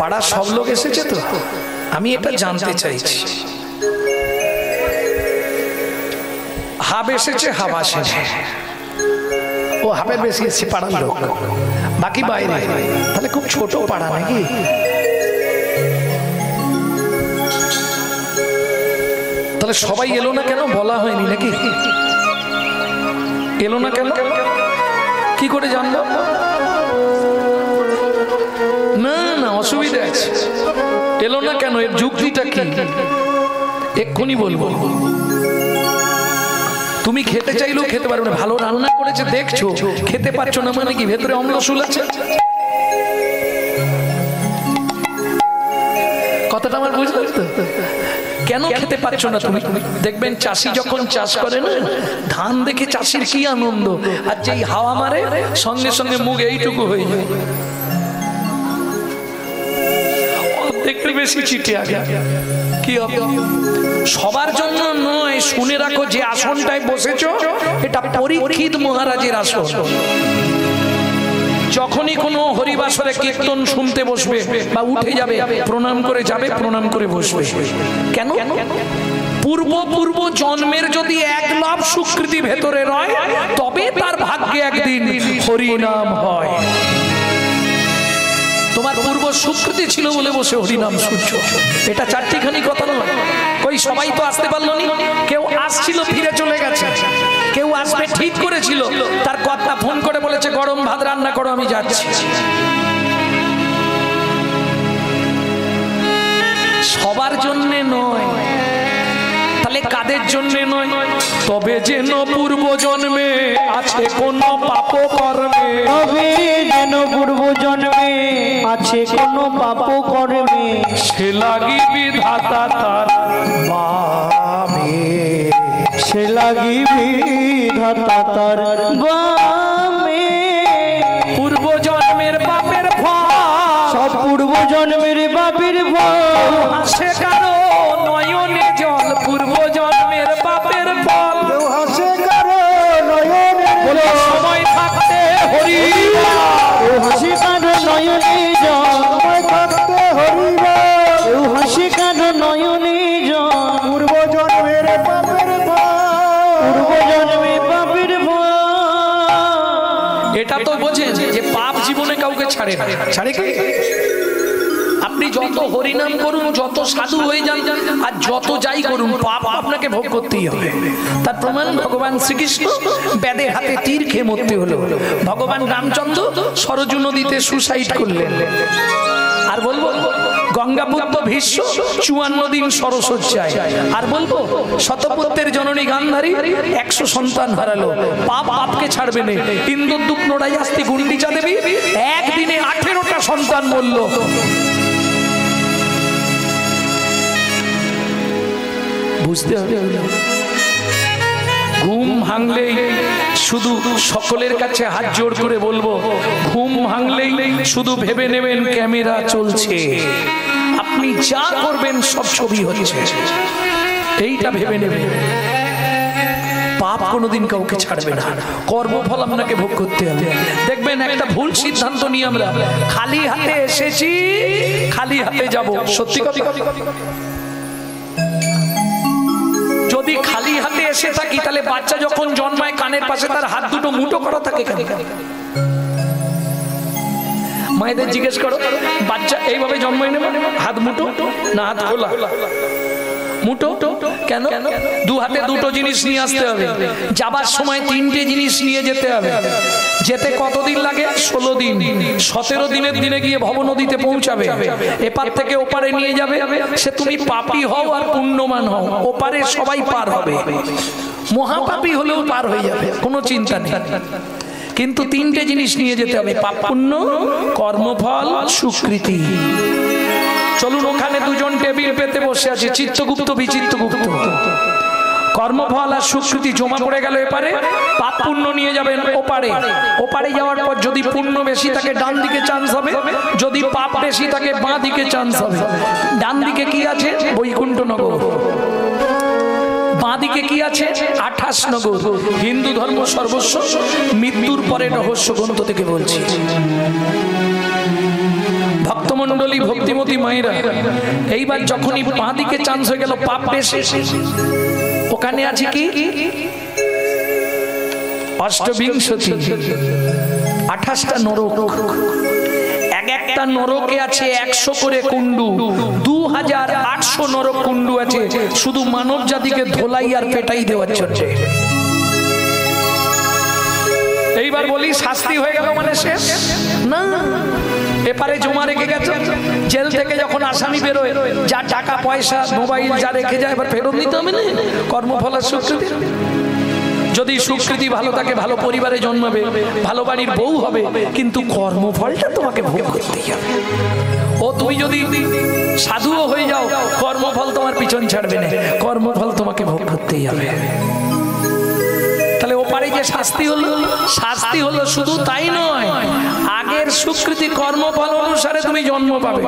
পাড়া সব লোক এসেছে তো, আমি এটা জানতে চাইছি। হাব এসেছে, হাব আসেছে, ও হাবের বেশি এসেছে পাড়ার লোক, বাকি বাইরে। তাহলে খুব ছোট পাড়া নাকি? তাহলে সবাই এলো না কেন? বলা হয়নি নাকি? এলো না কেন? কি করে জানলো? না না, অসুবিধা আছে। এলো না কেন, এর যুক্তিটা কি এক্ষুনি বলবো। তুমি খেতে চাইলেও খেতে পারবে না। ভালো রান্না করেছে দেখছো, খেতে পারছো না মানে কি ভেতরে অম্লশূল আছে? কথাটা আমার বুঝলে তো? কেন খেতে পারছো না তুমি? দেখবেন চাষি যখন চাষ করে না, ধান দেখে চাষির কি আনন্দ, আর যেই হাওয়া মারে সঙ্গে সঙ্গে মুখ এইটুকু হয়ে যায়, দেখতে বেশি চিঠি আগে। কি হবে? সবার জন্য নয়, শুনে রাখো, যে আসনটায় বসেছো এটা পরীক্ষিত মহারাজের আসন। যখনই কোনো হরিবাসরে কীর্তন শুনতে বসবে বা উঠে যাবে, প্রণাম করে যাবে, প্রণাম করে বসবে। কেন? পূর্ব জন্মের যদি এক লাভ স্বীকৃতি ভেতরে রয়, তবে তার ভাগ্যে একদিন হরিনাম হয়। তোমার পূর্ব স্বীকৃতি ছিল বলে বসে হরিনাম শুনছো, এটা চারটিখানি কথা নয়। কই সবাই তো আসতে পারলো না, কেউ আসছিল ফিরে চলে গেছে, কেউ আসবে ঠিক করেছিল, তার কর্তা ফোন করে বলেছে গরম ভাত রান্না করো, আমি যাচ্ছি। সবার জন্য নয়, তাহলে কাদের জন্য নয়? তবে যেন পূর্ব জন্মে আছে কোন পাপ কর্মে, তবে যেন পূর্ব জন্মে আছে কোন পাপ কর্মে, সে লাগি বিধাতা তার বামে, সে লাগি বিধাতা তার বামে। পূর্ব জন্মের পাপের ফল, সব পূর্ব জন্মের পাপের ফল, সে কারো নয়নে জল। পূর্ব জন্মের পাপের ফল, হাসে কারো নয়নের জল, সময় থাকতে হরি হাসি কারো নয়নে জল, সময় থাকতে হরিবা, হাসি কারো নয়নে জল। পূর্ব জন্মের পাপের ফল, পূর্ব জন্মের পাপের ফল। এটা তো বোঝেন যে পাপ জীবনে কাউকে ছাড়ে না। ছাড়ে কি? আপনি যত হরিনাম করুন, যত সাধু হয়ে যান, আর যত যাই করুন, পাপ আপনাকে ভোগ করতেই হবে। তার প্রমাণ ভগবান শ্রীকৃষ্ণ বেদে হাতে তীর খেয়ে মরতে হলো। ভগবান রামচন্দ্র সরজু নদীতে সুসাইড করলেন। আর বলবো গঙ্গাপুত্র ভীষ্ম 54 দিন সরসজ্জায়। আর বলবো শতপুত্রের জননী গান্ধারী 100 সন্তান হারালো। পাপ পাপকে ছাড়বে না। ইন্দ্রদূত নোড়াইয়াস্তি গুন্ডিচা দেবী একদিনে 18টা সন্তান মরল। বুঝতে হবে। ঘুম ভাঙলেই শুধু সকলের কাছে হাত জোড় করে বলবো, ঘুম ভাঙলেই শুধু ভেবে নেবেন ক্যামেরা চলছে, আপনি যা করবেন সব ছবি হচ্ছে, এইটা ভেবে নেবেন। পাপ কোনোদিন কাউকে ছাড়বে না, কর্মফল আপনাকে ভোগ করতে হবে। দেখবেন একটা ভুল সিদ্ধান্ত নিয়ে আমরা খালি হাতে এসেছি, খালি হাতে যাব। সত্যি কথা, যদি খালি হাতে এসে থাকি তাহলে বাচ্চা যখন জন্মায় কানের পাশে তার হাত দুটো মুঠো করা থাকে কেন? মায়েদের জিজ্ঞেস করো, বাচ্চা এইভাবে জন্মায় নেবে, হাত মুঠো না হাত খোলা? মুঠো কেন? দু হাতে দুটো জিনিস নিয়ে আসতে হবে। যাবার সময় 3টে জিনিস নিয়ে যেতে হবে। যেতে কতদিন লাগে? 16 দিন। 17 দিনের দিনে গিয়ে ভবনদীতে পৌঁছাবে। এপার থেকে ওপারে নিয়ে যাবে। সে তুমি পাপী হও আর পুণ্যমান হও, ওপারে সবাই পার হবে। মহাপাপী হলেও পার হয়ে যাবে, কোনো চিন্তা নেই। কিন্তু 3টে জিনিস নিয়ে যেতে হবে, পাপ পুণ্য, কর্মফল, সুকৃতি। চলুন, ওখানে দুজন টেবিল পেতে বসে আছে, চিত্তগুপ্ত বিচিত্তগুপ্ত। কর্মফল আর সুকৃতি জমা পড়ে গেল এপারে, পাপ পুণ্য নিয়ে যাবেন ওপারে। ওপারে যাওয়ার পর যদি পুণ্য বেশি থাকে ডান দিকে চান্স হবে, যদি পাপ বেশি থাকে বাঁ দিকে চান্স হবে। ডান দিকে কি আছে? বৈকুণ্ঠ নগর। বাঁ দিকে কি আছে? 28 নগর। হিন্দু ধর্ম সর্বস্ব, মৃত্যুর পরে রহস্য গ্রন্থ থেকে বলছি। ভক্ত ভক্তমণ্ডলী ভক্তিমতী মায়েরা, এইবার যখনই বাঁ দিকে চান্স হয়ে গেল পাপ বেশি, ওখানে আছে কি অষ্টবিংশতি, 28টা নরক। এক একটা নরকে আছে 100 করে কুণ্ডু, 2800 নরক কুণ্ডু আছে শুধু মানব জাতিকে ধোলাই আর পেটাই দেওয়ার জন্য। এইবার বলি শাস্তি হয়ে গেল মানে শেষ না, এপারে জমা রেখে গেছে। জেল থেকে যখন আসামি বেরোয়, যা টাকা পয়সা মোবাইল যা রেখে যায় এবার ফেরত নিতে হবে না, কর্মফলের স্বীকৃতি। যদি সুকৃতি ভালো থাকে, ভালো পরিবারে জন্মাবে, ভালো বাড়ির বউ হবে, কিন্তু কর্মফলটা তোমাকে ভোগ করতেই হবে। ও তুমি যদি সাধুও হয়ে যাও, কর্মফল তোমার পিছন ছাড়বে না, কর্মফল তোমাকে ভোগ করতেই হবে। তাহলে ওপারে যে শাস্তি হলো, শাস্তি হলো শুধু তাই নয়, আগের সুকৃতি কর্মফল অনুসারে তুমি জন্ম পাবে।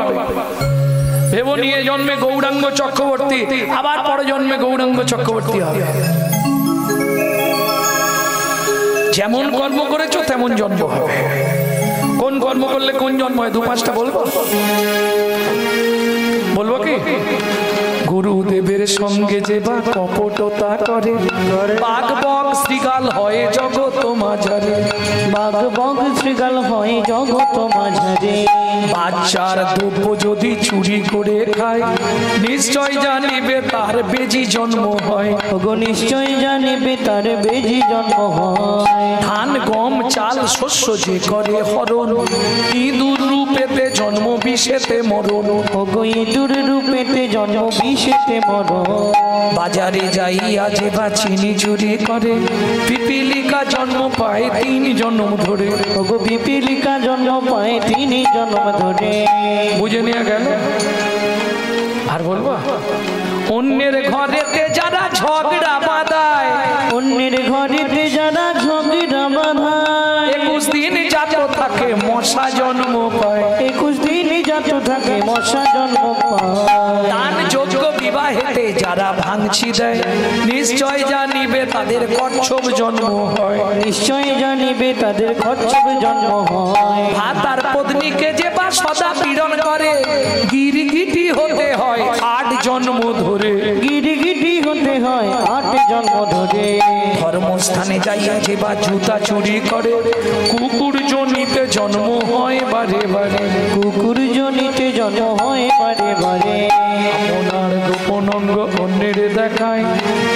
ভেবো নিয়ে জন্মে গৌরাঙ্গ চক্রবর্তী, আবার পরে জন্মে গৌরাঙ্গ চক্রবর্তী হবে। যেমন কর্ম করেছো তেমন জন্ম হবে। কোন কর্ম করলে কোন জন্ম হয় 2-5টা বলবো, বলবো কি? গুরুদেবের সঙ্গে যে বা কপটতা করে, বাঘ বক শ্রীগাল হয় জগৎ মাঝারে, বাঘ বক শ্রীগাল হয় জগৎ মাঝারে। বাচ্চার দ্রব্য যদি চুরি করে খায়, নিশ্চয় জানিবে তার বেজি জন্ম হয়। ওগো নিশ্চয় জানিবে তার বেজি জন্ম হয়। ধান গম চাল শস্য যে করে হরণ, ইঁদুর রূপেতে জন্ম বিষেতে মরণ। ওগো ইঁদুর রূপেতে জন্ম বিষেতে মরণ। বাজারে যাইয়া যে বা চিনি চুরি করে, পিপিলিকা জন্ম পায় 3 জন্ম ধরে। ওগো পিপিলিকা জন্ম পায় 3 জন্ম ধরে। বুঝে নেওয়া গেল। আর বলবো, অন্যের ঘরেতে যারা ঝগড়া বাঁধায়, অন্যের ঘরেতে যারা ঝগড়া বাঁধায়, 21 দিন জাত থাকে মশা জন্ম পায়। 21 দিন জাত থাকে মশা জন্ম পায়। দান যোগ্য বিবাহেতে যারা ভাঙছি দেয়, নিশ্চয় জানিবে তাদের কচ্ছপ জন্ম হয়। নিশ্চয় জানিবে তাদের কচ্ছপ জন্ম হয়। ভাতার পত্নীকে যে বা সদা পীড়ন করে, গিরগিটি হতে হয় 8 জন্ম ধরে। গিরগিটি হতে হয় 8 জন্ম ধরে। ধর্মস্থানে যাইয়া যে বা জুতা চুরি করে, কুকুর জনিতে জন্ম হয় বারে বারে। কুকুর জনিতে জন্ম হয় বারে বারে। আপনার গোপন অঙ্গ অন্যের দেখায়,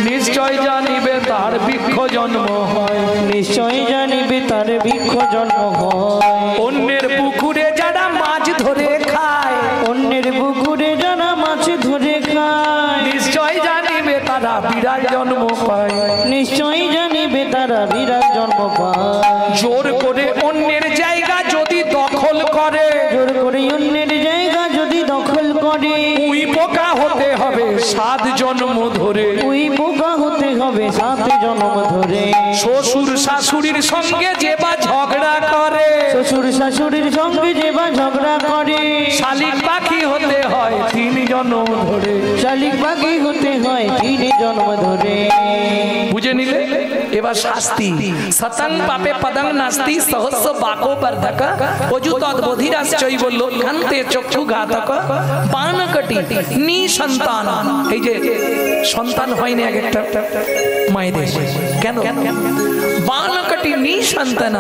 নিশ্চয় জানিবে তার বৃক্ষ জন্ম হয়। নিশ্চয় জানিবে তার বৃক্ষ জন্ম হয়। অন্যের পুকুরে যারা মাছ ধরে খায়, অন্যের পুকুরে যারা মাছ ধরে খায়, নিশ্চয় জানিবে তারা বিড়াল জন্ম পায়। নিশ্চয় জানিবে তারা বিরাট জন্ম পায়। জোর করে অন্যের জায়গা যদি দখল করে, জোর করে অন্যের জায়গা যদি দখল করে, উই পোকা হতে হবে 7 জন্ম ধরে। ওই পোকা হতে হবে 7 জন্ম ধরে। শ্বশুর শাশুড়ির সঙ্গে যে বা ঝগড়া করে, শ্বশুর শাশুড়ির সঙ্গে যে বা ঝগড়া করে, শালিক পাখি হতে হয় 3 জন্ম ধরে। শালিক পাখি হতে হয় 3 জন্ম ধরে। বুঝে নিলে? এবার শাস্তি। সতং পাপে পদং নাস্তি সহস্র বাকো বর্ধক, অযুতদ বধিরাশ্চৈব লোকান্তে চক্ষু ঘাতক, পানকটি নিসন্তান। এই যে সন্তান হয়নি এক একটা মায়েদের, কেন? বানকটি নিসন্তান,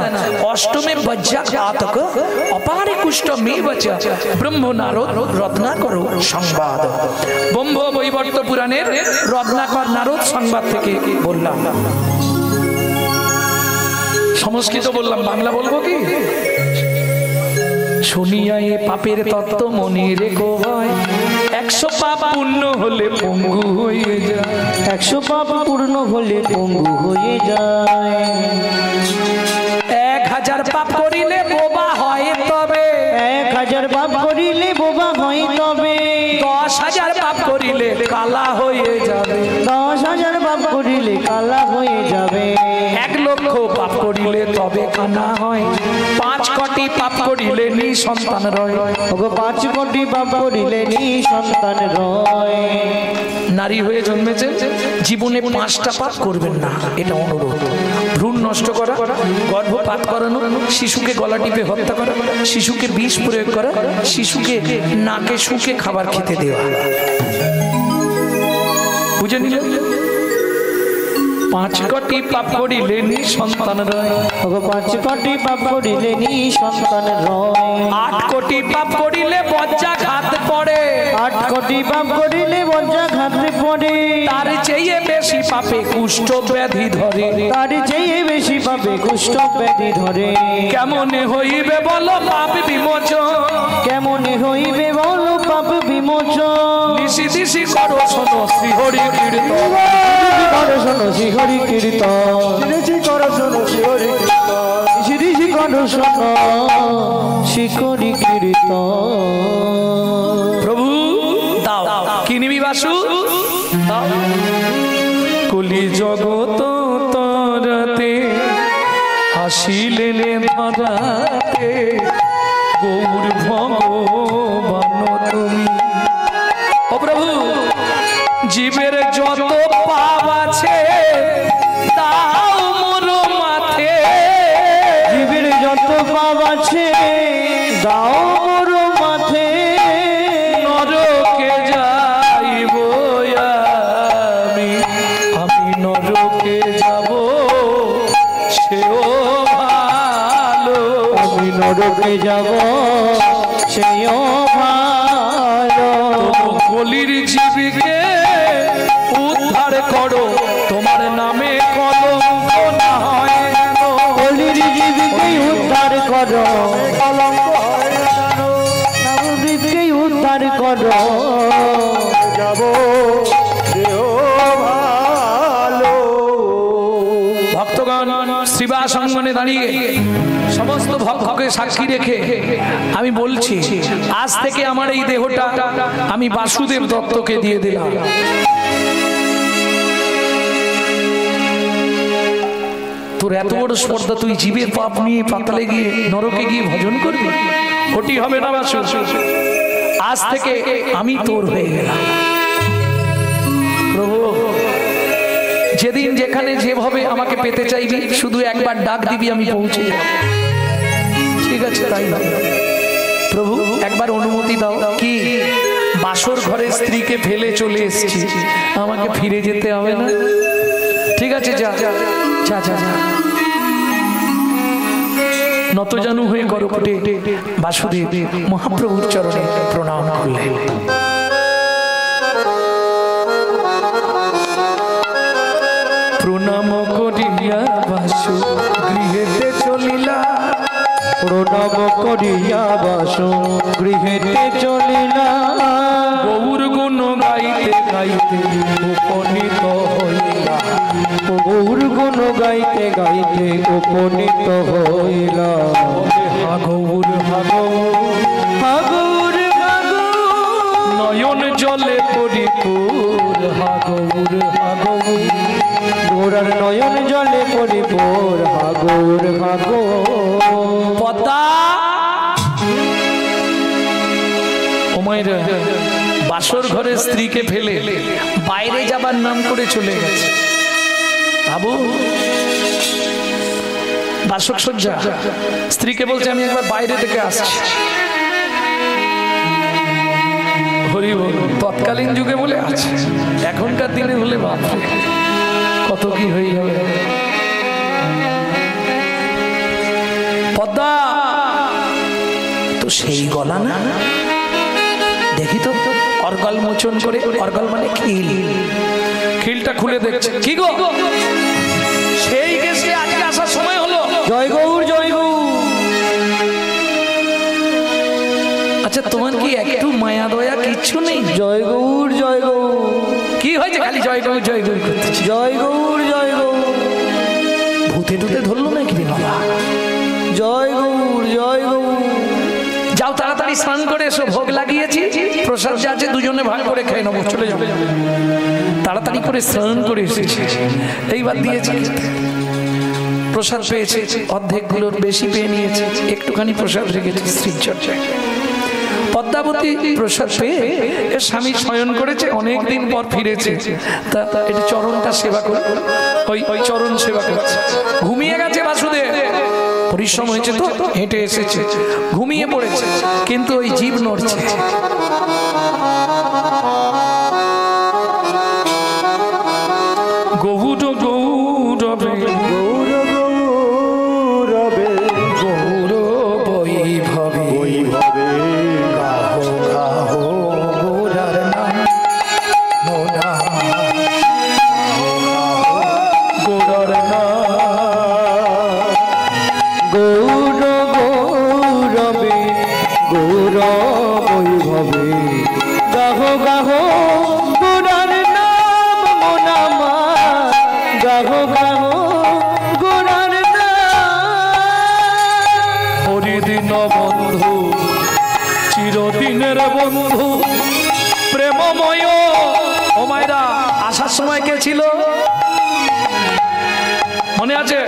অষ্টমে বজ্জা ঘাতক, অপারে কুষ্ঠ মে বচ, ব্রহ্ম নারদ রত্নাকর সংবাদ। ব্রহ্ম বৈবর্ত পুরাণের রত্নাকর নারদ সংবাদ থেকে বললাম। সংস্কৃত বললাম, বাংলা বলবো কি? শুনিয়া এ পাপের তত্ত্ব মনে রেখো ভাই, 100 পাপ পূর্ণ হলে পঙ্গু হয়ে যায়। 100 পাপ পূর্ণ হলে পঙ্গু হয়ে যায়। 1000 পাপ করিলে বোবা হয় তবে, 1000 পাপ করিলে বোবা হয় তবে, 10,000 পাপ করিলে কালা হয়ে যাবে। 10,000 পাপ করিলে কালা হয়ে যাবে। 1 লক্ষ পাপ করিলে তবে কানা হয়, 5 কোটি পাপ করিলে নিঃসন্তান রয়। ওগো 5 কোটি পাপ করিলে নিঃসন্তান রয়। নারী হয়ে জন্মেছে, জীবনে 5টা পাপ করবেন না, এটা অনুরোধ। ভ্রূণ নষ্ট করা, গর্ভপাত করানো, শিশুকে গলা টিপে হত্যা করা, শিশুকে বিষ প্রয়োগ করা, শিশুকে নাকে শুকে খাবার খেতে দেওয়া। বুঝে নিলেন? 5 কোটি পাপ করিলে নিঃসন্তান রয়। ওগো 5 কোটি পাপ করিলে নিঃসন্তান রয়। 8 কোটি পাপ করিলে বজ্রাঘাত পড়ে। 8 কোটি পাপ করিলে বজ্রাঘাত পড়ে। তার চেয়ে বেশি পাপে কুষ্ঠ ব্যাধি ধরে। তার চেয়ে বেশি পাপে কুষ্ঠ ব্যাধি ধরে। কেমনে হইবে বলো পাপ বিমোচন? কেমনে হইবে বলো পাপ বিমোচন? নিশি দিশি করো শোনো শ্রীহরি কীর্তন। করো শোনো শ্রীহরি কীর্তন। করো শোনো শ্রীহরি কীর্তন। দিশি করো শোনো শ্রীহরি কীর্তন। প্রভু দাও, কি নিবি বাসু? কলি জগত তরাতে আসিলেন ধরাতে, গৌর ভগবান তুমি। ও প্রভু, জীবের যত পাপ আছে তাও মোর মাথে। জীবের যত পাপ আছে দাও মোর মাথে। নরকে যাইব আমি নরকে যাব সেও ভালো। আমি নরকে যাব সেও ভালো। কলির জীবকে উদ্ধার করো, তোমার নামে কলঙ্ক না হয় যেন। কলির জীবকে উদ্ধার করো, কলঙ্ক হয় যেন। জীবকে উদ্ধার করো, যাব সেও ভালো। ভক্তগণ শ্রীবাস অঙ্গনে দাঁড়িয়ে সমস্ত ভক্তকে সাক্ষী রেখে আমি বলছি, আজ থেকে আমার এই দেহটা আমি বাসুদেব দত্তকে দিয়ে দিলাম। তোর এত বড় স্পর্ধা, তুই জীবের পাপ নিয়ে পাতালে গিয়ে নরকে গিয়ে ভজন করবি? ওটি হবে না বাসু। আজ থেকে আমি তোর হয়ে গেলাম। প্রভু, যেদিন যেখানে যেভাবে আমাকে পেতে চাইবি শুধু একবার ডাক দিবি, আমি পৌঁছে যাব। ঠিক আছে, তাই হবে। প্রভু একবার অনুমতি দাও। কি? বাসর ঘরে স্ত্রীকে ফেলে চলে এসেছি, আমাকে ফিরে যেতে হবে না? ঠিক আছে, যা যা যা যা। নতজানু হয়ে গর্ভে বাসুদেব মহাপ্রভুর চরণে প্রণাম করলেন। প্রণাম করিয়া বাসু গৃহেতে চলিলা। প্রণাম করিয়া বাসু গৃহেতে চলিলা। গৌর গুণ গাইতে গাইতে উপনীত হইলা। গৌর গুণ গাইতে গাইতে উপনীত হইলা। হা গৌর হা গৌর হা গৌর হা গৌর। নয়ন জলে পরিপূর। হা গৌর হা গৌর। গৌরার নয়ন জলে পরিপূর। হা গৌর হা গৌর। পদ্মা ওমাইরা বাসর ঘরে স্ত্রীকে ফেলে বাইরে যাবার নাম করে চলে গেছে। বাবু বাসক সজ্জা স্ত্রীকে বলছে, আমি একবার বাইরে থেকে আসছি। হরি বল। তৎকালীন যুগে বলে আছে, এখনকার দিনে হলে বাপরে কত কি হয়ে যাবে। পদ্মা তো সেই গলা না, দেখি তো। অর্গল মোচন করে, অর্গল মানে খিল, খিলটা খুলে দেখছে। কি গো, সেই গেছে আজকে আসার সময় হলো। জয় গৌর জয় গৌর। আচ্ছা তোমার কি একটু মায়া দয়া কিচ্ছু নেই? জয় গৌর জয় গৌর। কি হয়েছে খালি জয় গৌর জয় গৌর করতেছি? জয় গৌর জয় গৌর। ভূতে টুতে ধরলো নাকি রে বাবা? জয় গৌর জয় গৌর। যাও তাড়াতাড়ি স্নান করে এসো, ভোগ লাগিয়েছি, প্রসাদ যা আছে দুজনে ভাগ করে খেয়ে নেবো, চলে যাবো। তাড়াতাড়ি করে স্নান করে এসেছি, এইবার দিয়েছি। প্রসাদ পেয়েছে, অর্ধেকগুলোর বেশি পেয়ে নিয়েছে, একটুখানি প্রসাদ রেখেছে স্ত্রীর চর্চায়। পদ্মাবতী প্রসাদ পেয়ে এর স্বামী শয়ন করেছে, অনেকদিন পর ফিরেছে, তা এটা চরণটা সেবা করে, ওই চরণ সেবা করছে। ঘুমিয়ে গেছে বাসুদেব, পরিশ্রম হয়েছে তো, হেঁটে এসেছে, ঘুমিয়ে পড়েছে, কিন্তু ওই জীব নড়ছে। গৌর গৌরবে গৌর গৌরবে গৌর বৈভবে বৈভবে গাহো গাহো গৌরার নাম মোনা গৌরার নাম। গৌর গৌরবে গৌর বৈভবে গাহ গাহ গোরার নাম মোনামা গাহ গাহ গোরার নাম। হরিদিন বন্ধু চিরদিনের বন্ধু প্রেমময়। ও মায়েরা, আসার সময় কে ছিল মনে আছে?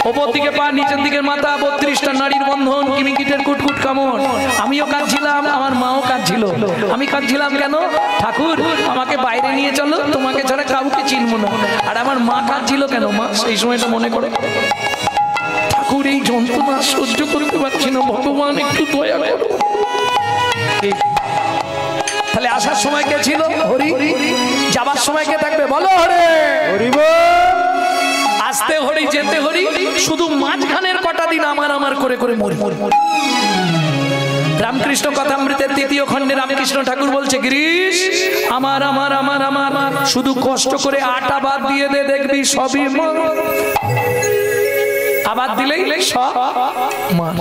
ওপর দিকে পা, নিচের দিকে মাথা, 32টা নারীর বন্ধন, কিমিকিটের কুটকুট কামড়। আমিও কাঁদছিলাম, আমার মাও কাঁদছিল। আমি কাঁদছিলাম কেন? ঠাকুর আমাকে বাইরে নিয়ে চলো, তোমাকে ছাড়া কাউকে চিনবো না। আর আমার মা কাঁদছিল কেন? মা সেই সময়টা মনে করে, ঠাকুর এই যন্ত্রণা সহ্য করতে পারছি না, ভগবান একটু দয়া করো। তাহলে আসার সময় কে ছিল? হরি। যাবার সময় কে থাকবে? বলো হরে হরি বল। আসতে হরি, যেতে হরি, শুধু মাঝখানের কটা দিন আমার আমার করে করে মরি। রামকৃষ্ণ কথামৃতের 3য় খণ্ডে রামকৃষ্ণ ঠাকুর বলছে, গিরিশ আমার আমার আমার আমার শুধু কষ্ট করে 8 আবার দিয়ে দে, দেখবি সবই মন। আবার দিলেই সব মান।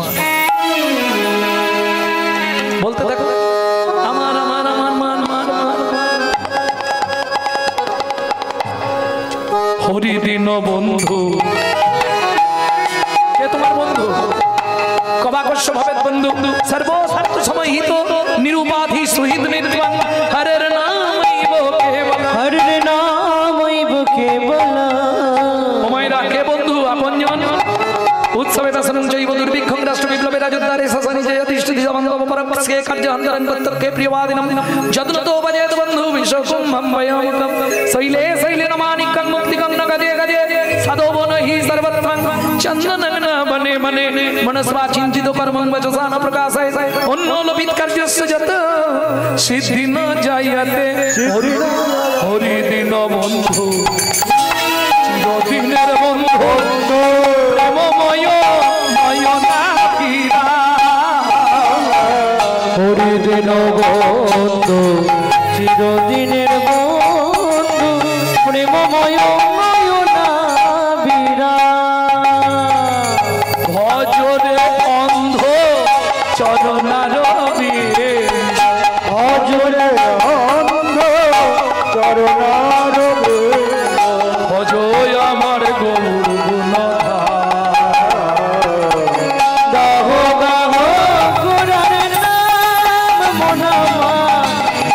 বলতে দেখো, আমার আমার আমার মান মান মান। হরিদিন বন্ধু, কে তোমার বন্ধু? কবাকস্য ভবেৎ বন্ধু সর্বস্বার্থ সমাহিত নিরুপাধি সুহৃদ নির্বাণ হরের নামৈব কেবল। হরির নামৈব কেবল। ও মায়েরা, কে বন্ধু? আপনজন। উৎসবে দর্শনং জৈব দুর্ভিক্ষং রাষ্ট্র বিপ্লবে রাজোদ্ধারে শাসনে জয়তিষ্ঠিতি বন্ধব পরমস্কে কার্য অন্তরং কর্তব্যে প্রিয়বাদিনম যত্নতো ভজেত বন্ধু বিশ্বকুম্ভম ভয়মুক্তম শৈলে শৈলে নমানিকং মুক্তিকং ন গজে গজে সদোবো নহি সর্বত্রং চন্দনং বনে বনে মনস্বা চিন্তিত কর্মং বচসা ন প্রকাশয় অন্যলোপিত কার্যস্য যত সিদ্ধি ন জায়তে। হরিদিন বন্ধু চিরদিনের বন্ধু প্রেমময় নয়নাকিরা। হরিদিন বন্ধু চিরদিনের বন্ধু প্রেমময় নয়নাভিরা। ভজরে অন্ধ চরণারবি, ভজরে অন্ধ চরণারবে ভজয় আমার গৌর গাহ গাহ গোরার নাম মোনামা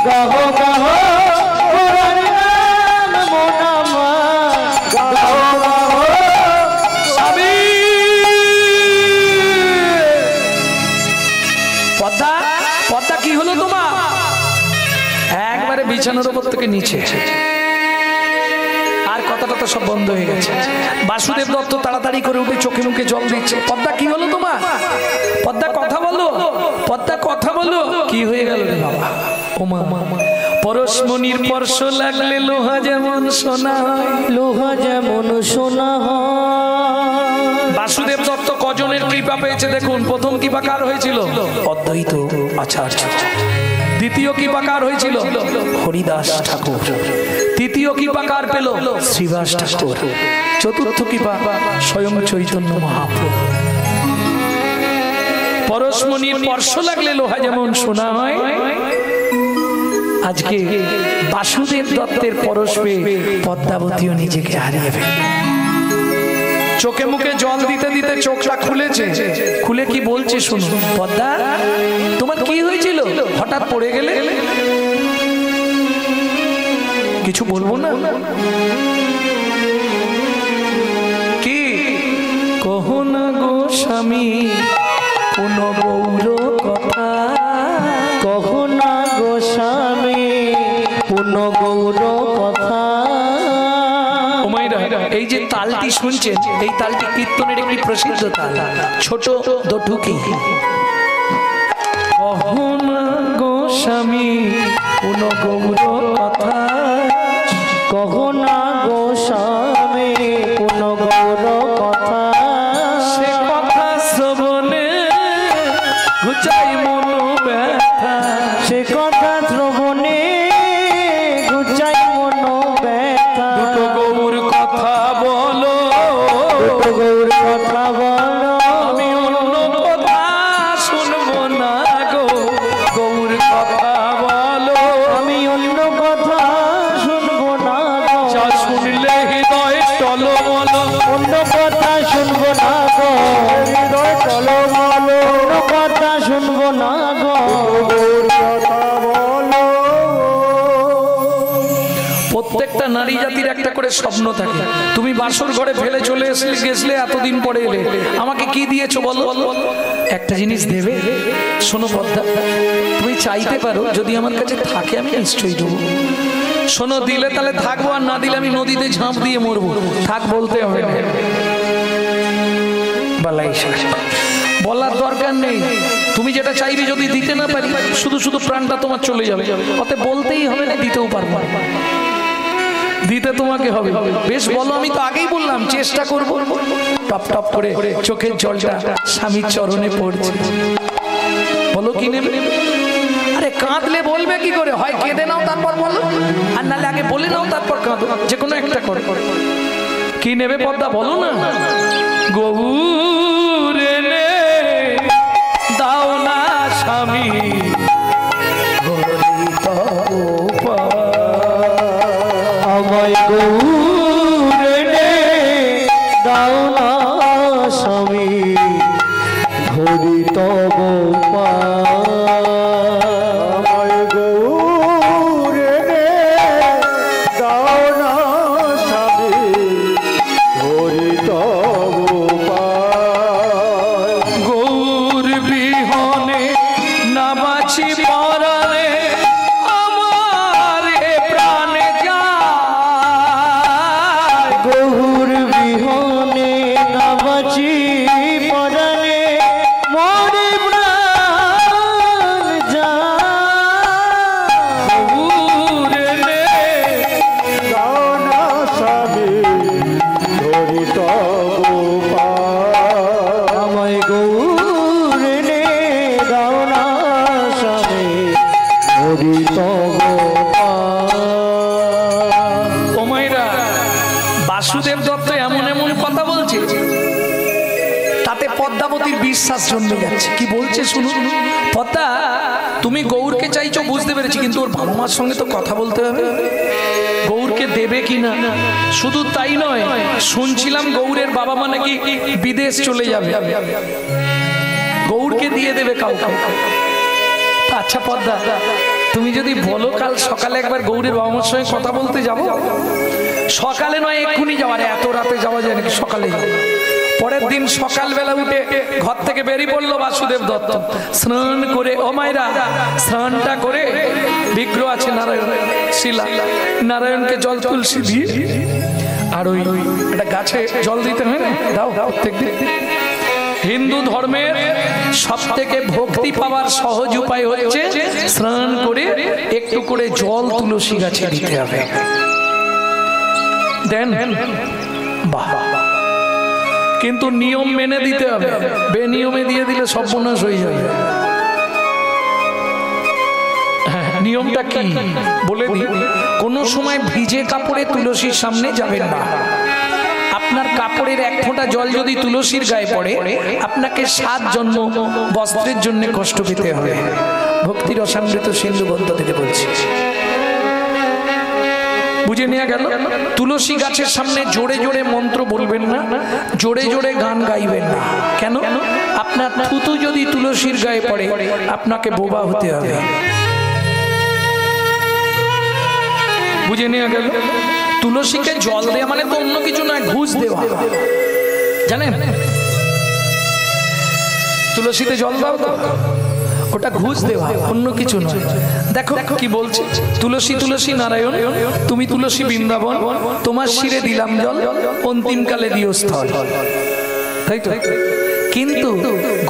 গাহ গাহ গোরার নাম মোনামা গাহ গাহ। স্বামী। পদ্মা, পদ্মা কি হলো তোমার? একবারে বিছানার উপর থেকে নিচে, আর কথাটা তো সব বন্ধ হয়ে গেছে। বাসুদেব দত্ত তাড়াতাড়ি করে উঠে চোখে মুখে জল দিচ্ছে। পদ্মা কি হলো তোমার? পদ্মা কথা বলো, পদ্মা কথা বলো। কি হয়ে গেল রে বাবা? ও মা, পরশমণির স্পর্শ লাগলে লোহা যেমন সোনা হয়, লোহা যেমন সোনা হয়। বাসুদেব দত্ত কজনের কৃপা পেয়েছে দেখুন। প্রথম কৃপা কার হয়েছিল? অদ্বৈত আচার্য। দ্বিতীয় কৃপা কার হয়েছিল? হরিদাস ঠাকুর। তৃতীয় কৃপা কার পেল? শ্রীবাস ঠাকুর। চতুর্থ কৃপা স্বয়ং চৈতন্য মহাপ্রভু। পরশমণির স্পর্শ লাগলে লোহা যেমন সোনা হয়, আজকে বাসুদেব দত্তের পরশ পেয়ে পদ্মাবতীও নিজেকে হারিয়ে ফেলে। চোখে মুখে জল দিতে দিতে চোখটা খুলেছে, খুলে কি বলছে শুনুন। পদ্মা, তোমার কি হয়েছিল? হঠাৎ পড়ে গেলে? কিছু বলবো না? কি গোস্বামী কোন গৌর কথা, কহো না গোস্বামী পুণ্য গৌর কথা। এই যে তালটি শুনছেন, এই তালটি কীর্তনের একটি প্রসিদ্ধ তাল, ছোট দটুকি। কহো না গোস্বামী কোন গৌর কথা, কহো না গোস্বামী পুণ্য গৌর কথা। সে কথা শ্রবণে ঘুচাই মন ব্যথা, সে কথা শ্রবণে ঘুচাই মন ব্যথা। দুটো গৌর কথা বলো, দুটো গৌর কথা বলো, আমি অন্য কথা শুনবো না গো। গৌর কথা বলো, আমি অন্য কথা শুনবো না গো। যা শুনলে হৃদয় টলমল, অন্য কথা শুনবো না গো। হৃদয় টলমল, অন্য কথা শুনবো না গো। গৌর কথা বলো। প্রত্যেকটা নারী জাতির একটা করে স্বপ্ন থাকে। তুমি বাসর ঘরে ফেলে চলে গেছলে, এতদিন পরে এলে, আমাকে কি দিয়েছো বলো? একটা জিনিস দেবে। শোনো পদ্মা, তুমি চাইতে পারো, যদি আমার কাছে থাকে আমি নিশ্চয়ই দেবো। শোনো, দিলে তাহলে থাকবো, আর না দিলে আমি নদীতে ঝাঁপ দিয়ে মরবো। থাক বলতে হবে না, বালাই শেষ। বলার দরকার নেই। তুমি যেটা চাইবে যদি দিতে না পারি, শুধু শুধু প্রাণটা তোমার চলে যাবে। অতে বলতেই হবে না, দিতেও পারবো না। দিতে তোমাকে হবে। বেশ বলো, আমি তো আগেই বললাম চেষ্টা করবো। টপ টপ করে চোখের জলটা স্বামীর চরণে পড়ছে। বলো কি নেবে? আরে কাঁদলে বলবে কি করে? হয় কেঁদে নাও তারপর বলো, আর নাহলে আগে বলে নাও তারপর কাঁদো। যে কোনো একটা করে। কি নেবে পদ্মা বলো না? গৌরে নে দাও না স্বামী, আমায় গৌরে নে দাও না স্বামী, ধরি তব আমায় গৌরে নে দাও না স্বামী, ধরি তব গৌর বিহনে না বাঁচি পরাণে, আমার এ প্রাণে যায়। গৌর বিহনে না বাঁচি পরাণে, মরে প্রাণ যায়। গৌর নে দাও না স্বামী, ধরি তব আমায় গৌর নে দাও না স্বামী, ধরি তব ওমাইরা, বাসুদেব দত্ত এমন এমন কথা বলছে, তাতে পদ্মাবতীর বিশ্বাস জন্মে যাচ্ছে। কি বলছে শুনুন। পদ্মা, তুমি গৌরকে চাইছো বুঝতে পেরেছি, কিন্তু ওর বাবা মার সঙ্গে তো কথা বলতে হবে। গৌরকে দেবে কি না? শুধু তাই নয়, শুনছিলাম গৌরের বাবা মা নাকি বিদেশ চলে যাবে, গৌরকে দিয়ে দেবে কাউকে। আচ্ছা পদ্মা, তুমি যদি বলো কাল সকালে একবার গৌরের বাবা মার সঙ্গে কথা বলতে যাবো। সকালে নয়, এক্ষুনি যাওয়ার, এত রাতে যাওয়া যায় নাকি? সকালে যাবো। পরের দিন সকালবেলা উঠে ঘর থেকে বেরিয়ে পড়লো বাসুদেব দত্ত। স্নান করে, ও মায়েরা, স্নানটা করে, বিগ্রহ আছে নারায়ণ শিলা, নারায়ণকে জল তুলসী দিয়ে, আর ওই একটা গাছে জল দিতে হয় না, দাও প্রত্যেক দিন। হিন্দু ধর্মের সব থেকে ভক্তি পাওয়ার সহজ উপায় হচ্ছে স্নান করে একটু করে জল তুলসী গাছে দিতে হবে। দেন, বাহ, কিন্তু নিয়ম মেনে দিতে হবে। বেনিয়মে দিয়ে দিলে সর্বনাশ হয়ে যাবে। নিয়মটা কি বলে দিই। কোনো সময় ভিজে কাপড়ে তুলসীর সামনে যাবেন না। আপনার কাপড়ের এক ফোঁটা জল যদি তুলসীর গায়ে পড়ে, আপনাকে 7 জন্ম বস্ত্রের জন্য কষ্ট পেতে হবে। ভক্তির রসামৃত সিন্ধু গ্রন্থ থেকে বলছি, বুঝে নেওয়া গেল। তুলসী গাছের সামনে জোরে জোরে মন্ত্র বলবেন না, জোরে জোরে গান গাইবেন না। কেন? আপনার থুতু যদি তুলসীর গায়ে পড়ে, আপনাকে বোবা হতে হবে। বুঝে নেওয়া গেল। তুলসীকে জল দেওয়া মানে তো অন্য কিছু নয়, ঘুষ দেওয়া, জানেন? তুলসীতে জল দাও তো, ওটা ঘুষ দেওয়া, অন্য কিছু নয়। দেখো কি বলছে, তুলসী তুলসী নারায়ণ, তুমি তুলসী বৃন্দাবন, তোমার শিরে দিলাম জল, অন্তিমকালে দিও স্থল। তাই তো? কিন্তু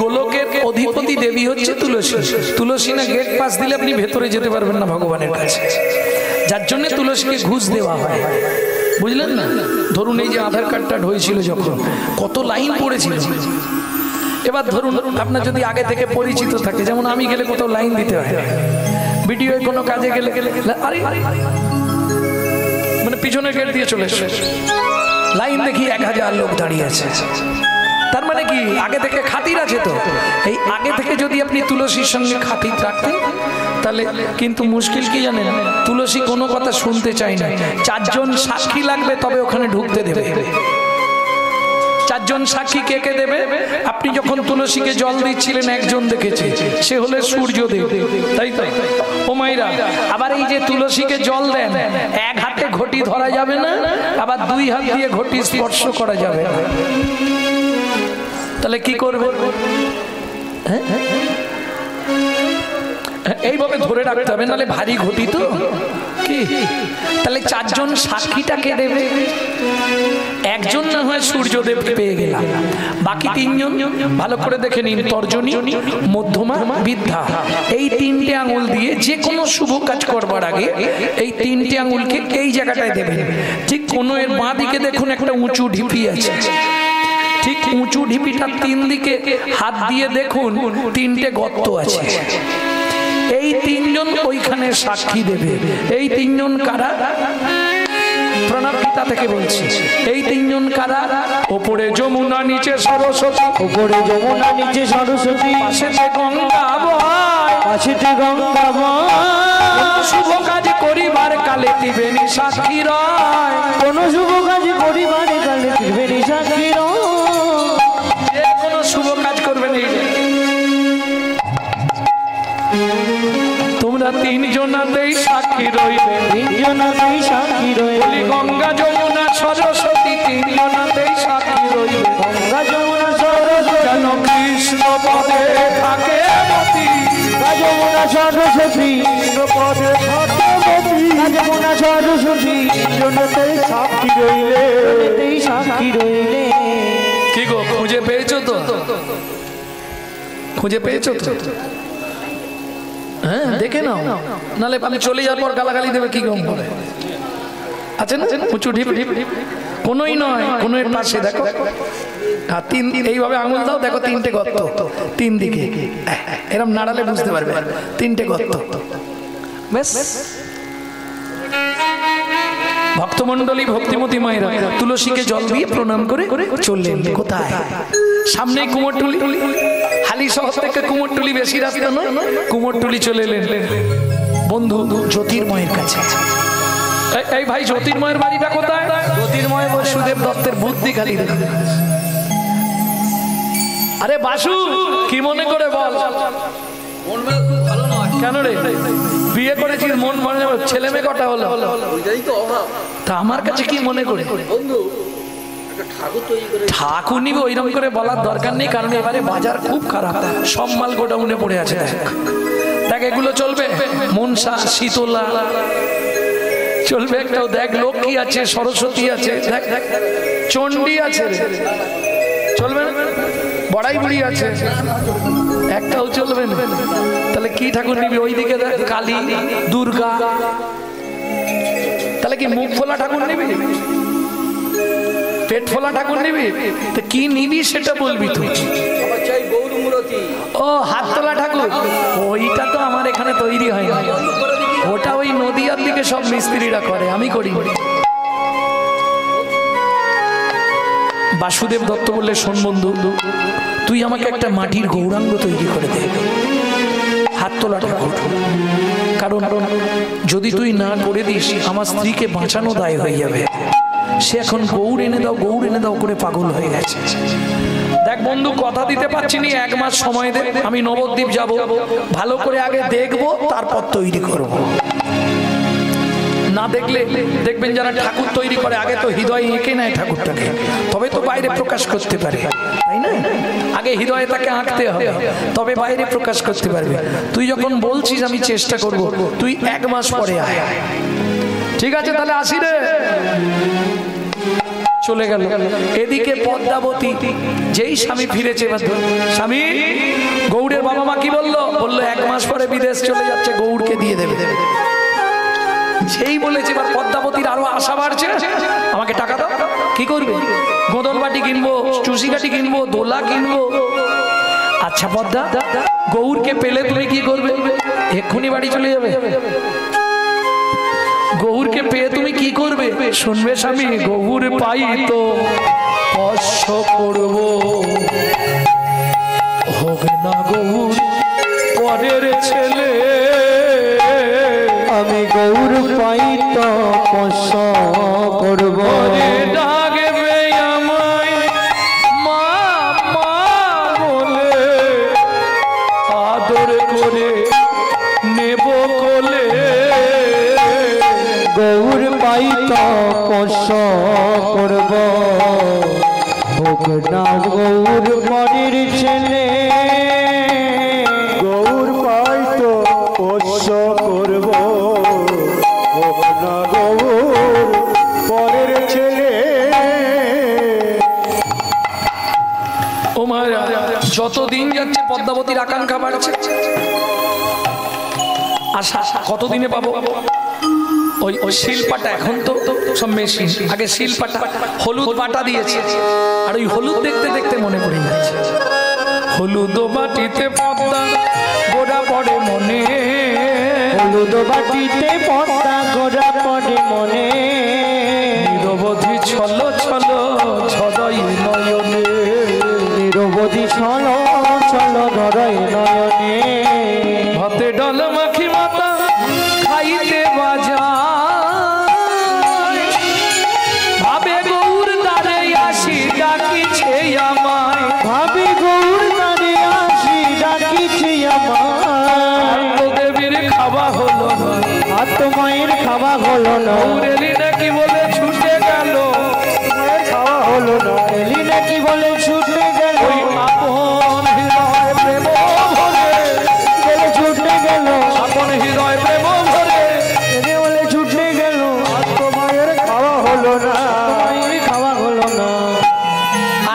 গোলকের অধিপতি দেবী হচ্ছে তুলসী। তুলসী না গেট পাস দিলে আপনি ভেতরে যেতে পারবেন না ভগবানের কাছে, যার জন্য তুলসীকে ঘুষ দেওয়া হয়, বুঝলেন না? ধরুন এই যে আধার কার্ডটা হয়েছিল যখন, কত লাইন পড়েছিল। এবার ধরুন আপনার যদি আগে থেকে পরিচিত থাকে, যেমন আমি গেলে কোথাও লাইন দিতে হয়, ভিডিও কোনো কাজে গেলে আরে মানে পিছনের গেট দিয়ে চলে এসে লাইন দেখি 1000 লোক দাঁড়িয়ে আছে। তার মানে কি আগে থেকে খাতির আছে। তো এই আগে থেকে যদি আপনি তুলসীর সঙ্গে খাতির রাখতেন তাহলে কিন্তু মুশকিল কি জানেন, তুলসী কোনো কথা শুনতে চায় না। 4 জন সাক্ষী লাগবে তবে ওখানে ঢুকতে দেবে। 4 জন সাক্ষী কে কে দেবে? আপনি যখন তুলসীকে জল দিচ্ছিলেন একজন দেখেছে, সে হলে সূর্যদেব, তাই তো? ও মাইরা, আবার এই যে তুলসীকে জল দেন, এক হাতে ঘটি ধরা যাবে না, আবার 2 হাত দিয়ে ঘটি স্পর্শ করা যাবে না। তাহলে কি করবে? এইভাবে ধরে রাখতে হবে, নাহলে ভারী ঘটি তো কি। তাহলে 4 জন সাক্ষীটাকে দেবে, একজন না হয় সূর্যদেব পেয়ে গেলাম, বাকি 3 জন ভালো করে দেখে নিন। তর্জনী, মধ্যমা, বৃদ্ধা, এই 3টে আঙুল দিয়ে যে কোনো শুভ কাজ করবার আগে এই 3টে আঙুলকে এই জায়গাটায় দেবেন। ঠিক কোনো এর বাঁ দিকে দেখুন একটা উঁচু ঢিপি আছে, ঠিক উঁচু ঢিপিটার 3 দিকে হাত দিয়ে দেখুন 3টে গর্ত আছে। এই 3 জন ওইখানে সাক্ষী দেবে। এই 3 জন কারা? প্রণব গীতা থেকে বলছি। এই 3 জন কারা? ওপরে যমুনা, নিচে সরস্বতী, উপরে যমুনা নিচে সরস্বতী, পাশেতে গঙ্গা বয়, পাশেতে গঙ্গা বয়। শুভ কাজ করিবার কালে ত্রিবেণী সাক্ষী রয়, কোন শুভ কাজ করিবার কালে ত্রিবেণী সাক্ষী রয়। যে কোনো শুভ কাজ করবেন এই তোমরা 3 জনাতেই সাক্ষী রইবে, 3 জনাতেই সাক্ষী রইবে। গঙ্গা যমুনা সরস্বতী 3 জনাতেই সাক্ষী রইবে। গঙ্গা যমুনা সরস্বতী যেন কৃষ্ণ পদে থাকে মতি, যমুনা সরস্বতী পদে থাকে যমুনা সরস্বতী, জনাতেই সাক্ষী রইলে, জনাতেই সাক্ষী রইলে। কি গো খুঁজে পেয়েছো তো? খুঁজে পেয়েছো তো? হ্যাঁ দেখে নাও, নাহলে আমি চলে যাওয়ার পর গালাগালি দেবে কি গম করে আছে না উঁচু ঢিপ, কোনোই নয়, কোনো এর পাশে দেখো। হ্যাঁ 3 এইভাবে আঙুল দাও, দেখো 3টে গর্ত 3 দিকে, এরকম নাড়ালে বুঝতে পারবে 3টে গর্ত। বেশ ভক্তমণ্ডলী, ভক্তিমতী মায়েরা তুলসীকে জল দিয়ে প্রণাম করে চললেন কোথায়? সামনে কুমোরটুলি, হালি শহর থেকে কুমোরটুলি বেশি রাস্তা নয়, কুমোরটুলি চলে এলেন বন্ধু জ্যোতির্ময়ের কাছে। এই ভাই জ্যোতির্ময়ের বাড়িটা কোথায়? জ্যোতির্ময় বাসুদেব দত্তের বুদ্ধি খালি। আরে বাসু কি মনে করে বল? কেন রে বিয়ে করেছিস মন মনে ছেলে মেয়ে কটা হলো? তা আমার কাছে কি মনে করে? ঠাকুর নিবে ওইরকম করে বলার দরকার নেই, কারণ এবারে বাজার খুব খারাপ, সব মাল গোডাউনে পড়ে আছে। দেখ এগুলো চলবে, মনসা, শীতলা চলবে একটাও, দেখ লক্ষ্মী আছে, সরস্বতী আছে, দেখ চণ্ডী আছে, চলবে না? বড়াই বুড়ি আছে, একটাও চলবে না। তাহলে কি ঠাকুর নিবি? ওইদিকে দেখ কালী, দুর্গা, তাহলে কি মুখ ফোলা ঠাকুর নিবি? পেট ফোলা ঠাকুর নিবি? তো কি নিবি সেটা বলবি তুই। ও হাত তোলা ঠাকুর, ওইটা তো আমার এখানে তৈরি হয় না, ওটা ওই নদীয়ার দিকে সব মিস্ত্রিরা করে, আমি করি। বাসুদেব দত্ত বললে, শোন বন্ধু, তুই আমাকে একটা মাটির গৌরাঙ্গ তৈরি করে দে, হাত তোলা ঠাকুর। কারণ যদি তুই না করে দিস আমার স্ত্রীকে বাঁচানো দায় হয়ে যাবে। সে এখন গৌর এনে দাও, গৌর এনে দাও করে পাগল হয়ে গেছে। দেখ বন্ধু, কথা দিতে পারছি না, 1 মাস সময় দে, আমি নবদ্বীপ যাব, ভালো করে আগে দেখবো, তারপর তৈরি করব। না দেখলে দেখবেন যারা ঠাকুর তৈরি করে আগে তো হৃদয়ে এঁকে নেয় ঠাকুরটাকে, তবে তো বাইরে প্রকাশ করতে পারে, তাই না? আগে হৃদয়ে তাকে আঁকতে হবে, তবে বাইরে প্রকাশ করতে পারবে। তুই যখন বলছিস আমি চেষ্টা করব, তুই 1 মাস পরে আয়। ঠিক আছে, তাহলে আসি রে। চলে গেল। এদিকে পদ্মাবতী যেই স্বামী ফিরেছে, স্বামী গৌড়ের বাবা মা কি বললো? বললো 1 মাস পরে বিদেশ চলে যাচ্ছে, গৌড়কে দিয়ে দেবে। যেই বলেছে, এবার পদ্মাবতীর আরো আশা বাড়ছে, আমাকে টাকা দাও। কি করবে? গোদল বাটি কিনবো, চুষি কাঠি কিনবো, দোলা কিনবো। আচ্ছা পদ্মা, গৌড়কে পেলে তুমি কি করবে? এক্ষুনি বাড়ি চলে যাবে? গৌরকে পেয়ে তুমি কি করবে? শুনবে স্বামী, গৌর পাই তো স্পর্শ করব, হোক না গৌর পরের ছেলে। আমি গৌর পাই তো স্পর্শ করব, ডাকবে আমায় মা মা বলে, আদর করে নেব কোলে। গৌর পাই তো স্পর্শ করব, হোক না গৌর পরের ছেলে। গৌর পাই তো স্পর্শ করব, হোক না গৌর পরের ছেলে। ও মায়েরা, যতদিন যাচ্ছে পদ্মাবতীর আকাঙ্ক্ষা বাড়ছে। আশা কতদিনে পাবো? ওই শিলপাটা, এখন তো সব মেশিন, আগে শিলপাটা হলুদ বাটা দিয়েছে, আর ওই হলুদ দেখতে দেখতে মনে পড়ে যাচ্ছে, হলুদ বাটিতে পদ্মা গোড়া পড়ে মনে, হলুদ বাটিতে পদ্মা গোড়া পড়ে মনে। নিরবধি ছল ছল ছদয় নয়নে, নিরবধি ছল ছল ধরয় নয়নে। ভাতে ডাল মাখি মাতা খাইতে বাজা, ভাবে গৌর দ্বারে আসি ডাকিছে আমায়, ভাবি গৌর দ্বারে আসি ডাকিছে আমায়। দেবীর খাওয়া হলো না, আত্মায়ের খাওয়া হলো না, গৌরেলি নাকি বলে ছুটে গেল, খাওয়া হলো না, এলি নাকি বলে ছুটে গেল। ওই আপন হৃদয় প্রেম ভরে, বলে ছুটে গেল, আপন হৃদয় প্রেম ভরে, এলে বলে ছুটে গেল। আত্মায়ের খাওয়া হলো না, আত্মায়ের খাওয়া হলো না।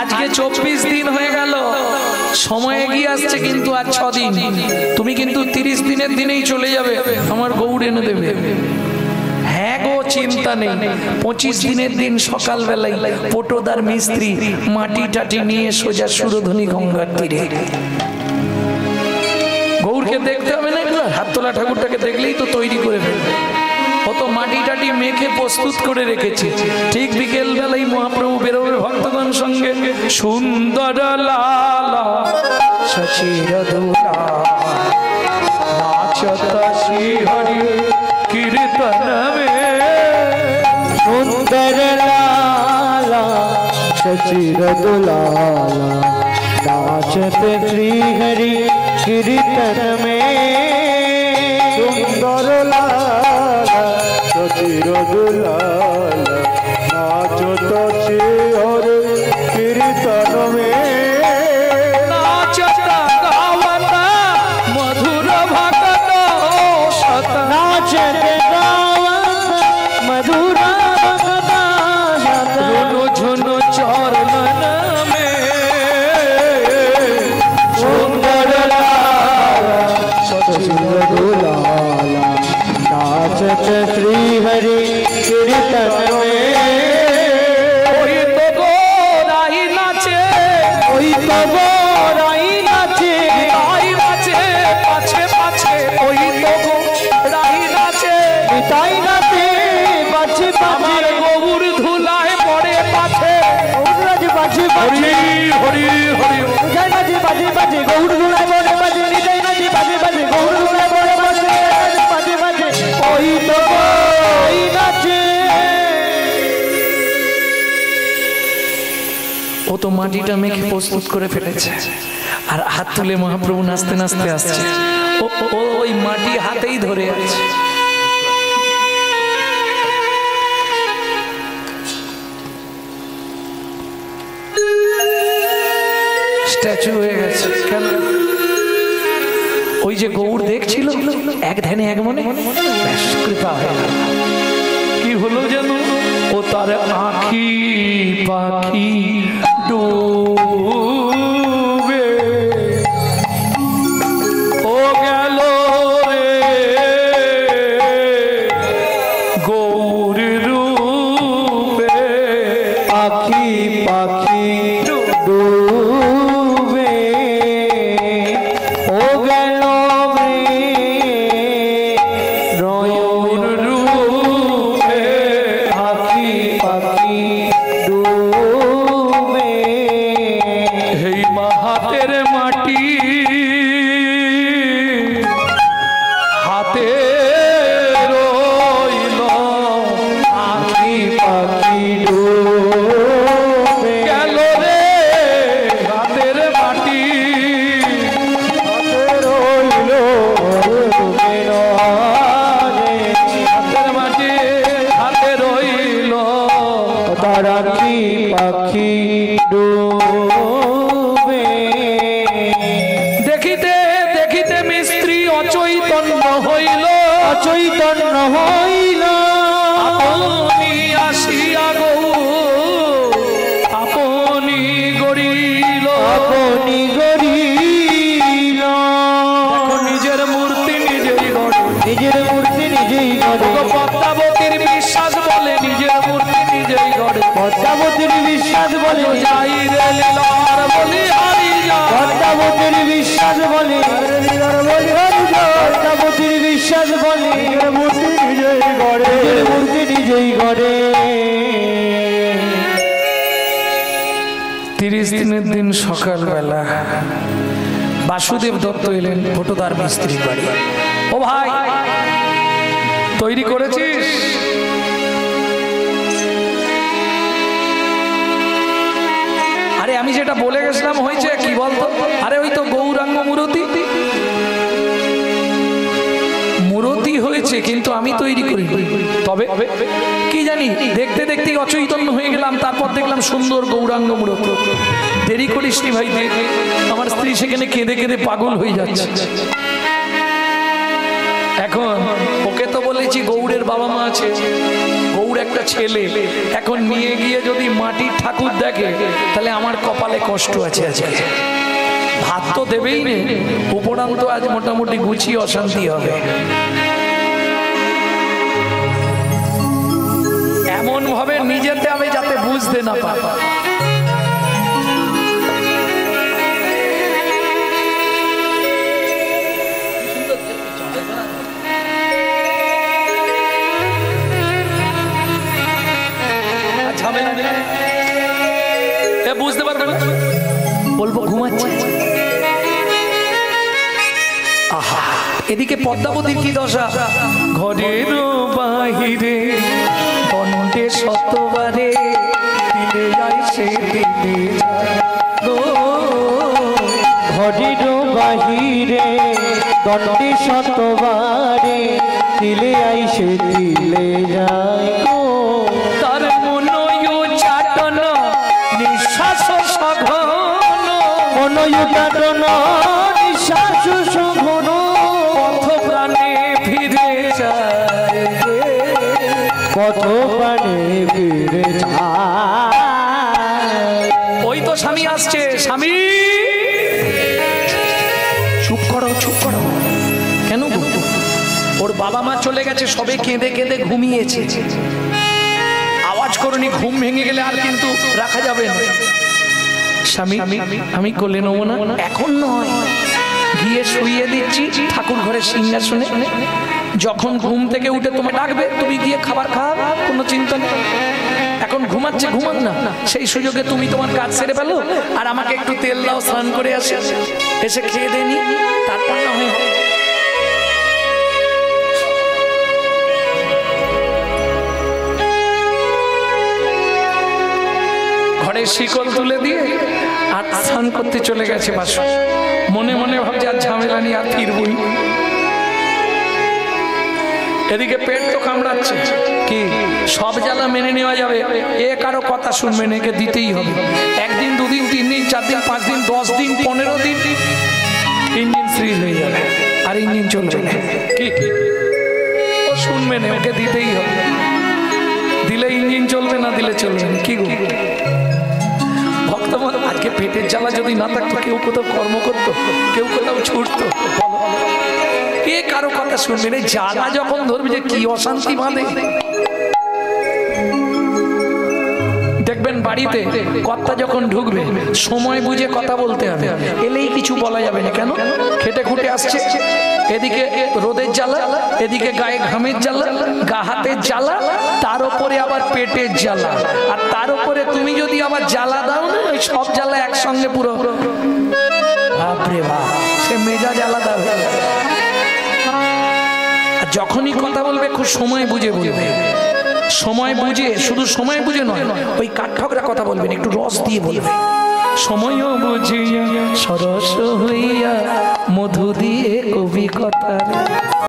আজকে 24 দিন হয়ে গেল, সময় এগিয়ে আসছে, কিন্তু আর 6 দিন। তুমি কিন্তু 30 দিনের দিনেই চলে যাবে, আমার গৌর এনে দেবে। হ্যাঁ গো, চিন্তা নেই। 25 দিনের দিন সকালবেলায় পটোদার মিস্ত্রি মাটি টাটি নিয়ে সোজা সুরধনী গঙ্গার তীরে। গৌরকে দেখতে হবে না, হাত তোলা ঠাকুরটাকে দেখলেই তো তৈরি করে ফেলবে। কত মাটি টাটি মেখে প্রস্তুত করে রেখেছি। ঠিক বিকেল বেলায় মহাপ্রভু বেরোবে ভক্তগণ সঙ্গে। সুন্দর লালা শশীর দুলা নাচত শ্রী হরি কীর্তন মে, সুন্দর লালা শশীর দুলালা নাচতে শ্রী হরি কীর্তন মে। সুন্দর লালা সচির দুলালা নাচত শিহর কীর্তন মে। নাচতা গাওতা মধুর ভক্ত সত, নাচতে গাওতা মধুর ভক্ত সত, ঝুনু ঝুনু চরণ মে। সুন্দর লালা শশীর দুলালা নাচতে শ্রী হরি কীর্তন মে। ওই তো গোরাই নাচে, ওই তো গোরাই নাচে, তাই নাচে পাছে পাছে, ওই তো গোরাই নাচে, তাই নাচে বাজে আমার বাজে, গৌর ধুলায় পড়ে পাছে। গৌররাজ বাজে বাজে, হরি হরি হরি, নিতাই নাচে বাজে বাজে, গৌর ধুলায় পড়ে বাজে, নিতাই নাচে বাজে বাজে, গৌর ধুলায় পড়ে বাজে, বাজে বাজে, ওই তো গোরাই নাচে। ও তো মাটিটা মেখে প্রস্তুত করে ফেলেছে, আর হাত তুলে মহাপ্রভু নাচতে নাচতে আসছে। ও ওই মাটি হাতেই ধরে আছে। স্ট্যাচু হয়ে গেছে। কেন? ওই যে গৌর দেখছিল, এক ধ্যানে এক মনে ব্যাস কৃপা হয়ে গেল। কি হলো যেন? ও তার আঁখি পাখি ডুবে ও গেল রে গৌর রূপে, আখি পাখি ডুবে ও গেল রে নয়ন রূপে, আখি পাখি ডুবে হেই হাতের মাটি হাতে রইল আখি পাখি ডুবে গেল রে হাতের মাটি রইল হাতের মাটি হাতে রইল তার আখি পাখি ডুবে দেখিতে দেখিতে মিস্ত্রি অচৈতন্য হইল, অচৈতন্য হইল আপনি আসিয়া গৌর আপনি গড়িল, আপনি গড়িল দেখো নিজের মূর্তি নিজেই গড়ে, নিজের মূর্তি নিজেই গড়ে পদ্মাবতীর বিশ্বাস বলে নিজের মূর্তি নিজেই গড়ে, পদ্মাবতীর বিশ্বাস বলে যাই রে লীলার বলি হারি যা, পদ্মাবতীর বিশ্বাস বলে পদ্মাবতীর বিশ্বাস বলে মূর্তি নিজেই গড়ে নিজের মূর্তি নিজেই গড়ে 30 দিনের দিন সকালবেলা বাসুদেব দত্ত এলেন ফটোদার মিস্ত্রির বাড়ি। ও ভাই তৈরি করেছিস? আরে আমি যেটা বলে গেছিলাম হয়েছে কি বলতো? আরে ওই তো গৌরাঙ্গ মূরতি মূরতি হয়েছে, কিন্তু আমি তৈরি করি। তবে কি জানি দেখতে দেখতে অচৈতন্য হয়ে গেলাম, তারপর দেখলাম সুন্দর গৌরাঙ্গ মূরতি। দেরি করিসনি ভাই, দেখ আমার স্ত্রী সেখানে কেঁদে কেঁদে পাগল হয়ে যাচ্ছে। এখন ওকে তো বলেছি গৌড়ের বাবা মা আছে, গৌড় একটা ছেলে, এখন নিয়ে গিয়ে যদি মাটির ঠাকুর দেখে তাহলে আমার কপালে কষ্ট আছে। আজকে ভাত তো দেবেই না, উপরান্ত আজ মোটামুটি গুছিয়ে অশান্তি হবে। এমন ভাবে নিজেতে আমি যাতে বুঝতে না পারি। বুঝতে পারবে না, বলবো ঘুমাচ্ছি। আহা, এদিকে পদ্মাবতীর কি দশা, ঘরের বাহিরে দণ্ডে শতবারে দিলে যায় সে দিলে ঘরের বাহিরে দণ্ডে শতবারে দিলে আইসে দিলে যায় তার মনয় চাটন নিঃশ্বাস সঘন, মনয় চাটন নিঃশ্বাস সঘন, পথ প্রাণে ফিরে যায়, পথ প্রাণে ফিরে যায়। ওই তো স্বামী আসছে, স্বামী চুপ করো চুপ করো। কেন? ওর বাবা মা চলে গেছে, সবে কেঁদে কেঁদে ঘুমিয়েছে, আওয়াজ করনি, ঘুম ভেঙে গেলে আর কিন্তু রাখা যাবে না। স্বামী আমি কোলে নেবো না, এখন নয়, গিয়ে শুইয়ে দিচ্ছি ঠাকুর ঘরের সিংহাসনে, যখন ঘুম থেকে উঠে তোমায় ডাকবে তুমি গিয়ে খাবার খাওয়া, কোনো চিন্তা নেই। এখন ঘুমাচ্ছে, ঘুমান না, সেই সুযোগে তুমি তোমার কাজ সেরে ফেলো, আর আমাকে একটু তেল দাও, স্নান করে আসে, এসে খেয়ে দেনি, তারপর না হয়। ঘরে শিকল তুলে দিয়ে আর স্নান করতে চলে গেছে বাসু। মনে মনে ভাবছে আর ঝামেলা নিয়ে আর ফিরবই। এদিকে পেট তো কামড়াচ্ছে, কি সব জ্বালা মেনে নেওয়া যাবে? এ কারো কথা শুনবে না, একে দিতেই হবে। একদিন, দুদিন, 3 দিন, 4 দিন, 5 দিন, 10 দিন, 15 দিন ইঞ্জিন ফ্রিজ হয়ে যাবে, আর ইঞ্জিন চলবে না। কি ও শুনবে না, ওকে দিতেই হবে। দিলে ইঞ্জিন চলবে, না দিলে চলবে না। কি গো ভক্তমান, আজকে পেটের জ্বালা যদি না থাকতো, কেউ কোথাও কর্ম করতো, কেউ কোথাও ছুটতো? কে কারো কথা শুনবে না? জ্বালা যখন ধরবে, যে কি অশান্তি বাঁধে। দেখবেন বাড়িতে কর্তা যখন ঢুকবে, সময় বুঝে কথা বলতে হবে। এলেই কিছু বলা যাবে না। কেন? খেটে খুঁটে আসছে, এদিকে রোদের জ্বালা, এদিকে গায়ে ঘামের জ্বালা, গা হাতের জ্বালা, তার উপরে আবার পেটের জ্বালা, আর তার উপরে তুমি যদি আবার জ্বালা দাও না, ওই সব জ্বালা একসঙ্গে পুরো, বাপরে বাপ, সে মেজাজ আলাদা হয়ে যাবে। আর যখনই কথা বলবে, খুব সময় বুঝে বলবে। সময় বুঝে, শুধু সময় বুঝে নয়, ওই কাঠঠকরা কথা বলবেন, একটু রস দিয়ে বলবে। সময়ও বুঝিয়া সরস হইয়া মধু দিয়ে কবি কথা।